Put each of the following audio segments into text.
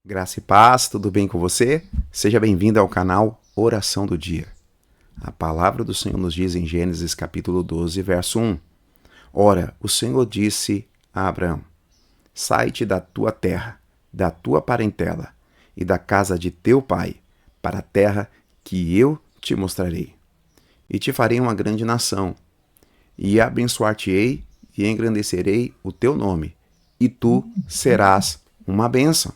Graça e paz, tudo bem com você? Seja bem-vindo ao canal Oração do Dia. A palavra do Senhor nos diz em Gênesis capítulo 12, verso 1. Ora, o Senhor disse a Abraão: sai-te da tua terra, da tua parentela e da casa de teu pai, para a terra que eu te mostrarei. E te farei uma grande nação, e abençoar-te-ei e engrandecerei o teu nome, e tu serás uma bênção.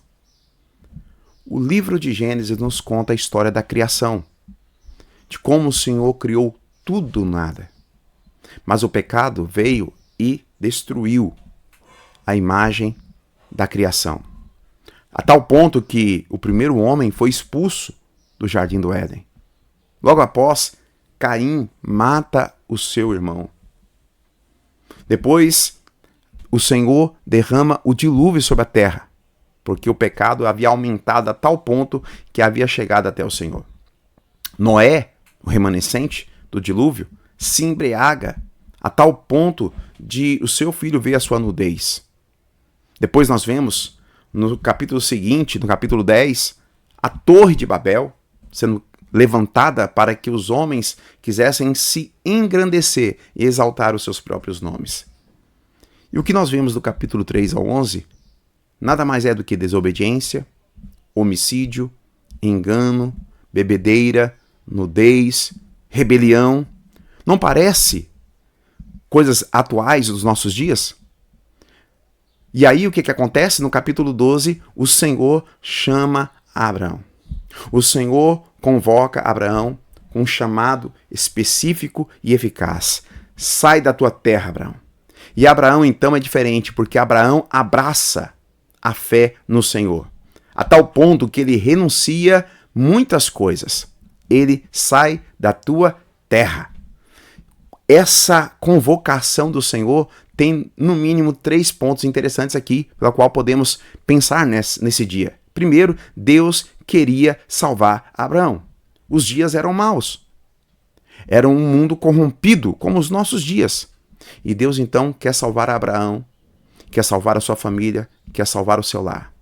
O livro de Gênesis nos conta a história da criação, de como o Senhor criou tudo do nada. Mas o pecado veio e destruiu a imagem da criação, a tal ponto que o primeiro homem foi expulso do Jardim do Éden. Logo após, Caim mata o seu irmão. Depois, o Senhor derrama o dilúvio sobre a terra, porque o pecado havia aumentado a tal ponto que havia chegado até o Senhor. Noé, o remanescente do dilúvio, se embriaga a tal ponto de o seu filho ver a sua nudez. Depois nós vemos, no capítulo seguinte, no capítulo 10, a Torre de Babel sendo levantada para que os homens quisessem se engrandecer e exaltar os seus próprios nomes. E o que nós vemos do capítulo 3 ao 11 nada mais é do que desobediência, homicídio, engano, bebedeira, nudez, rebelião. Não parece coisas atuais dos nossos dias? E aí o que acontece? No capítulo 12, o Senhor chama Abraão. O Senhor convoca Abraão com um chamado específico e eficaz. Sai da tua terra, Abraão. E Abraão então é diferente, porque Abraão abraça a fé no Senhor, a tal ponto que ele renuncia muitas coisas. Ele sai da tua terra. Essa convocação do Senhor tem no mínimo 3 pontos interessantes aqui, pela qual podemos pensar nesse dia. Primeiro, Deus queria salvar Abraão. Os dias eram maus. Era um mundo corrompido, como os nossos dias. E Deus então quer salvar Abraão, quer salvar a sua família, quer salvar o seu lar.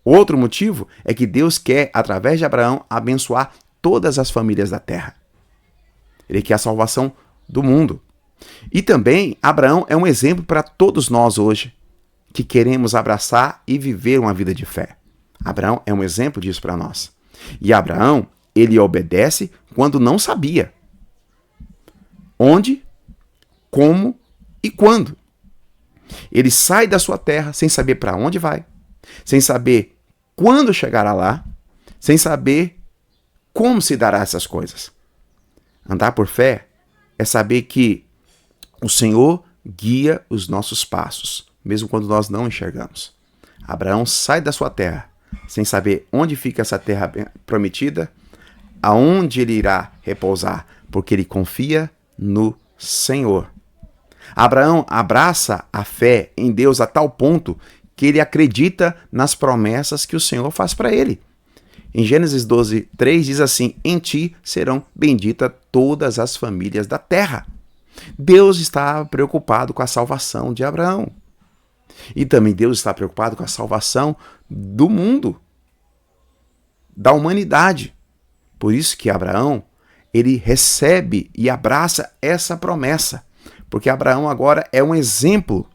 Outro motivo é que Deus quer, através de Abraão, abençoar todas as famílias da terra. Ele quer a salvação do mundo. E também, Abraão é um exemplo para todos nós hoje, que queremos abraçar e viver uma vida de fé. Abraão é um exemplo disso para nós. E Abraão, ele obedece quando não sabia onde, como e quando. Ele sai da sua terra sem saber para onde vai, sem saber quando chegará lá, sem saber como se dará essas coisas. Andar por fé é saber que o Senhor guia os nossos passos, mesmo quando nós não enxergamos. Abraão sai da sua terra sem saber onde fica essa terra prometida, aonde ele irá repousar, porque ele confia no Senhor. Abraão abraça a fé em Deus a tal ponto que ele acredita nas promessas que o Senhor faz para ele. Em Gênesis 12, 3 diz assim: em ti serão benditas todas as famílias da terra. Deus está preocupado com a salvação de Abraão. E também Deus está preocupado com a salvação do mundo, da humanidade. Por isso que Abraão, ele recebe e abraça essa promessa. Porque Abraão agora é um exemplo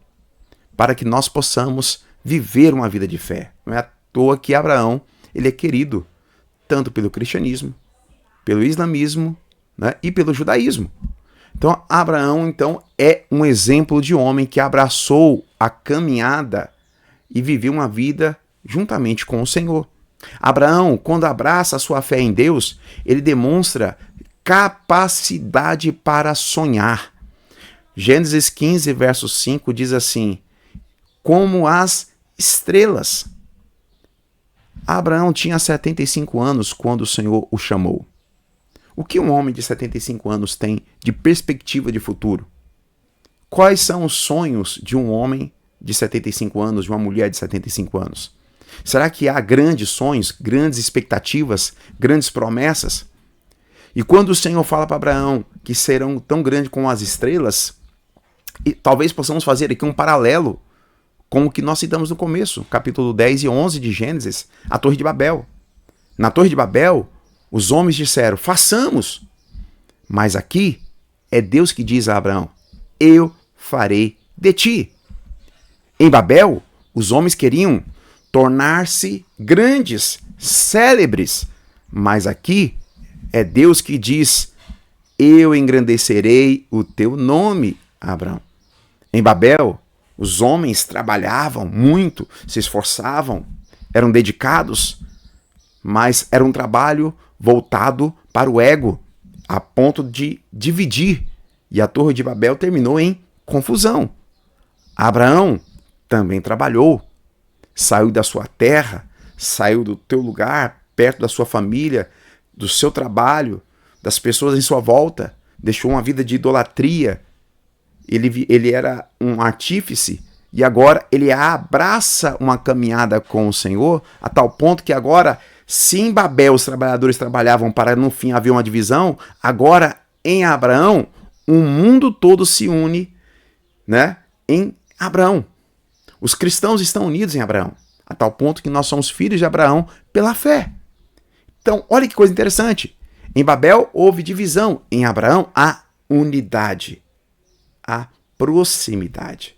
para que nós possamos viver uma vida de fé. Não é à toa que Abraão, ele é querido tanto pelo cristianismo, pelo islamismo, né, e pelo judaísmo. Então, Abraão é um exemplo de homem que abraçou a caminhada e viveu uma vida juntamente com o Senhor. Abraão, quando abraça a sua fé em Deus, ele demonstra capacidade para sonhar. Gênesis 15, verso 5 diz assim: como as estrelas. Abraão tinha 75 anos quando o Senhor o chamou. O que um homem de 75 anos tem de perspectiva de futuro? Quais são os sonhos de um homem de 75 anos, de uma mulher de 75 anos? Será que há grandes sonhos, grandes expectativas, grandes promessas? E quando o Senhor fala para Abraão que serão tão grandes como as estrelas, e talvez possamos fazer aqui um paralelo como que nós citamos no começo, capítulo 10 e 11 de Gênesis, a Torre de Babel. Na Torre de Babel, os homens disseram, façamos. Mas aqui é Deus que diz a Abraão, eu farei de ti. Em Babel, os homens queriam tornar-se grandes, célebres. Mas aqui é Deus que diz, eu engrandecerei o teu nome, Abraão. Em Babel, os homens trabalhavam muito, se esforçavam, eram dedicados, mas era um trabalho voltado para o ego, a ponto de dividir. E a Torre de Babel terminou em confusão. Abraão também trabalhou, saiu da sua terra, saiu do teu lugar, perto da sua família, do seu trabalho, das pessoas em sua volta, deixou uma vida de idolatria. Ele era um artífice e agora ele abraça uma caminhada com o Senhor a tal ponto que agora, se em Babel os trabalhadores trabalhavam para no fim haver uma divisão, agora em Abraão o mundo todo se une, né, em Abraão. Os cristãos estão unidos em Abraão, a tal ponto que nós somos filhos de Abraão pela fé. Então, olha que coisa interessante. Em Babel houve divisão, em Abraão há unidade, há proximidade.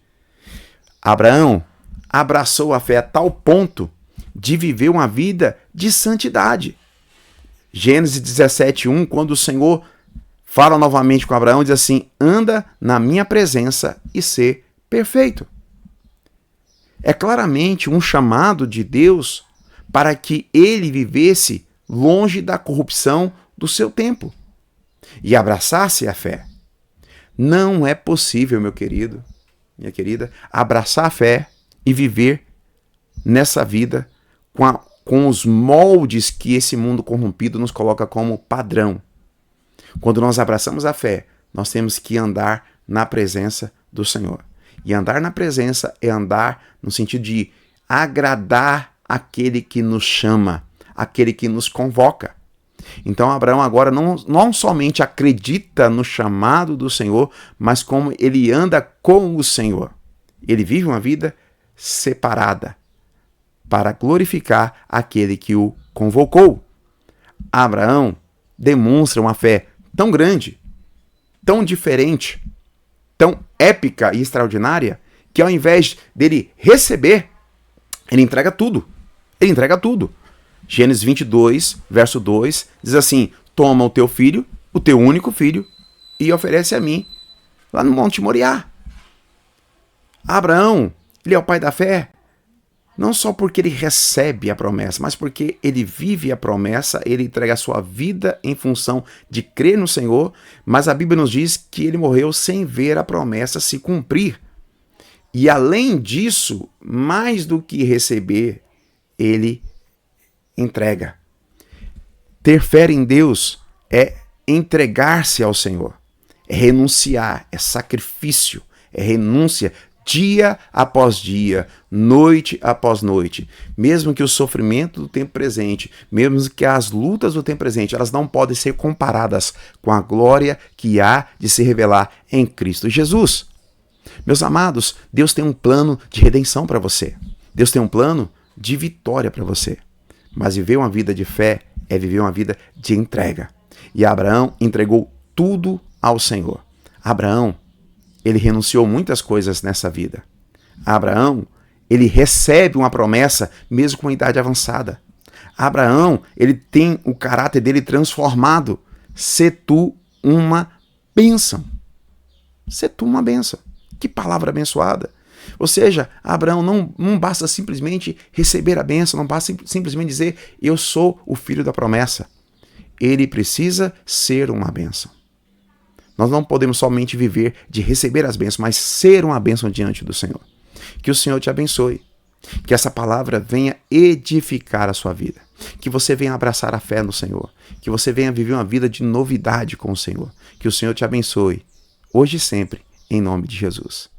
Abraão abraçou a fé a tal ponto de viver uma vida de santidade. Gênesis 17:1, quando o Senhor fala novamente com Abraão, diz assim, anda na minha presença e ser perfeito. É claramente um chamado de Deus para que ele vivesse longe da corrupção do seu tempo e abraçasse a fé. Não é possível, meu querido, minha querida, abraçar a fé e viver nessa vida com os moldes que esse mundo corrompido nos coloca como padrão. Quando nós abraçamos a fé, nós temos que andar na presença do Senhor. E andar na presença é andar no sentido de agradar aquele que nos chama, aquele que nos convoca. Então Abraão agora não somente acredita no chamado do Senhor, mas como ele anda com o Senhor. Ele vive uma vida separada para glorificar aquele que o convocou. Abraão demonstra uma fé tão grande, tão diferente, tão épica e extraordinária, que ao invés dele receber, ele entrega tudo. Ele entrega tudo. Gênesis 22, verso 2, diz assim, toma o teu filho, o teu único filho, e oferece a mim, lá no Monte Moriá. Abraão, ele é o pai da fé, não só porque ele recebe a promessa, mas porque ele vive a promessa, ele entrega a sua vida em função de crer no Senhor, mas a Bíblia nos diz que ele morreu sem ver a promessa se cumprir. E além disso, mais do que receber, ele entrega. Ter fé em Deus é entregar-se ao Senhor, é renunciar, é sacrifício, é renúncia dia após dia, noite após noite. Mesmo que o sofrimento do tempo presente, mesmo que as lutas do tempo presente, elas não podem ser comparadas com a glória que há de se revelar em Cristo Jesus. Meus amados, Deus tem um plano de redenção para você. Deus tem um plano de vitória para você. Mas viver uma vida de fé é viver uma vida de entrega. E Abraão entregou tudo ao Senhor. Abraão, ele renunciou muitas coisas nessa vida. Abraão, ele recebe uma promessa mesmo com a idade avançada. Abraão, ele tem o caráter dele transformado. Sê tu uma bênção. Sê tu uma bênção. Que palavra abençoada. Ou seja, Abraão não basta simplesmente receber a bênção, não basta simplesmente dizer, eu sou o filho da promessa. Ele precisa ser uma bênção. Nós não podemos somente viver de receber as bênçãos, mas ser uma bênção diante do Senhor. Que o Senhor te abençoe. Que essa palavra venha edificar a sua vida. Que você venha abraçar a fé no Senhor. Que você venha viver uma vida de novidade com o Senhor. Que o Senhor te abençoe, hoje e sempre, em nome de Jesus.